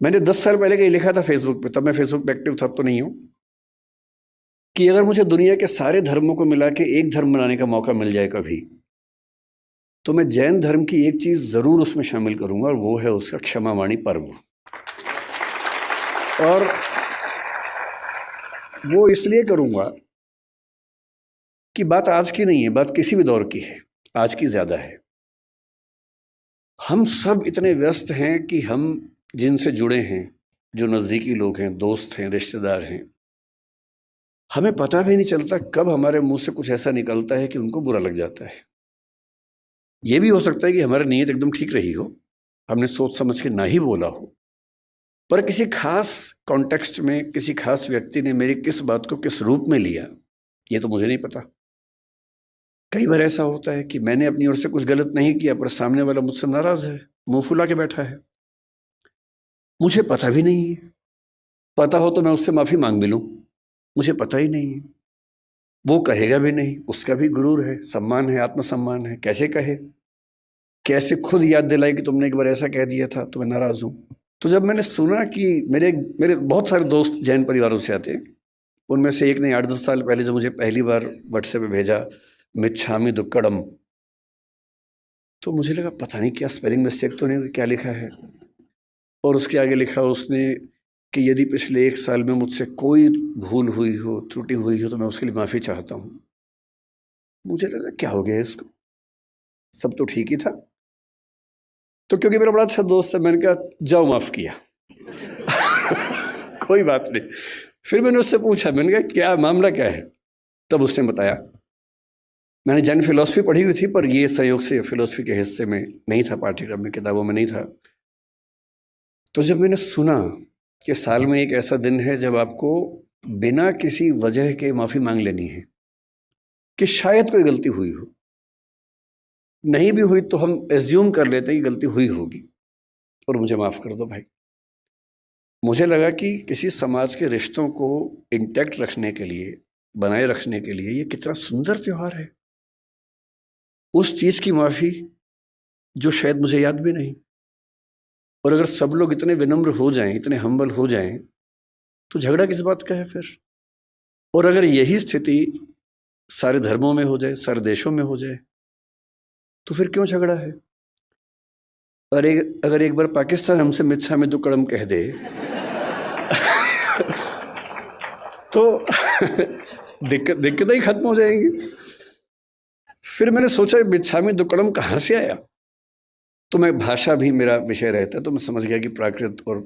मैंने 10 साल पहले कहीं लिखा था फेसबुक पे, तब मैं फेसबुक पे एक्टिव था, अब तो नहीं हूं, कि अगर मुझे दुनिया के सारे धर्मों को मिला के एक धर्म बनाने का मौका मिल जाए कभी, तो मैं जैन धर्म की एक चीज जरूर उसमें शामिल करूंगा, और वो है उसका क्षमावाणी पर्व। और वो इसलिए करूंगा कि बात आज की नहीं है, बात किसी भी दौर की है, आज की ज्यादा है। हम सब इतने व्यस्त हैं कि हम जिनसे जुड़े हैं, जो नजदीकी लोग हैं, दोस्त हैं, रिश्तेदार हैं, हमें पता भी नहीं चलता कब हमारे मुंह से कुछ ऐसा निकलता है कि उनको बुरा लग जाता है। ये भी हो सकता है कि हमारी नीयत एकदम ठीक रही हो, हमने सोच समझ के ना ही बोला हो, पर किसी खास कॉन्टेक्स्ट में किसी खास व्यक्ति ने मेरी किस बात को किस रूप में लिया, ये तो मुझे नहीं पता। कई बार ऐसा होता है कि मैंने अपनी ओर से कुछ गलत नहीं किया, पर सामने वाला मुझसे नाराज है, मुंह फुला के बैठा है, मुझे पता भी नहीं है। पता हो तो मैं उससे माफी मांग भी लूं, मुझे पता ही नहीं है। वो कहेगा भी नहीं, उसका भी गुरूर है, सम्मान है, आत्मसम्मान है, कैसे कहे, कैसे खुद याद दिलाए कि तुमने एक बार ऐसा कह दिया था तो मैं नाराज हूं। तो जब मैंने सुना कि मेरे मेरे बहुत सारे दोस्त जैन परिवारों से आते हैं, उनमें से एक ने 8-10 साल पहले जब मुझे पहली बार व्हाट्सएप पे भेजा मिच्छामी दुक्कड़म, तो मुझे लगा पता नहीं क्या स्पेलिंग मिस्टेक तो नहीं, क्या लिखा है। और उसके आगे लिखा उसने कि यदि पिछले 1 साल में मुझसे कोई भूल हुई हो, त्रुटि हुई हो, तो मैं उसके लिए माफ़ी चाहता हूँ। मुझे लगा क्या हो गया इसको, सब तो ठीक ही था। तो क्योंकि मेरा बड़ा अच्छा दोस्त है, मैंने कहा जाओ माफ़ किया। कोई बात नहीं। फिर मैंने उससे पूछा, मैंने कहा क्या मामला क्या है, तब उसने बताया। मैंने जैन फिलॉसफी पढ़ी हुई थी, पर ये संयोग से फिलॉसफी के हिस्से में नहीं था, पाठ्यक्रम में, किताबों में नहीं था। तो जब मैंने सुना कि साल में एक ऐसा दिन है जब आपको बिना किसी वजह के माफ़ी मांग लेनी है, कि शायद कोई गलती हुई हो, नहीं भी हुई तो हम एज्यूम कर लेते हैं कि गलती हुई होगी, और मुझे माफ़ कर दो भाई। मुझे लगा कि किसी समाज के रिश्तों को इंटैक्ट रखने के लिए, बनाए रखने के लिए, ये कितना सुंदर त्योहार है। उस चीज़ की माफ़ी जो शायद मुझे याद भी नहीं। और अगर सब लोग इतने विनम्र हो जाएं, इतने हम्बल हो जाएं, तो झगड़ा किस बात का है फिर। और अगर यही स्थिति सारे धर्मों में हो जाए, सारे देशों में हो जाए, तो फिर क्यों झगड़ा है। और अगर एक बार पाकिस्तान हमसे मिच्छामी दुक्कड़म कह दे तो दिक्कतें ही खत्म हो जाएंगी। फिर मैंने सोचा मिच्छामी दुक्कड़म कहाँ से आया, तो मैं भाषा भी मेरा विषय रहता है, तो मैं समझ गया कि प्राकृत और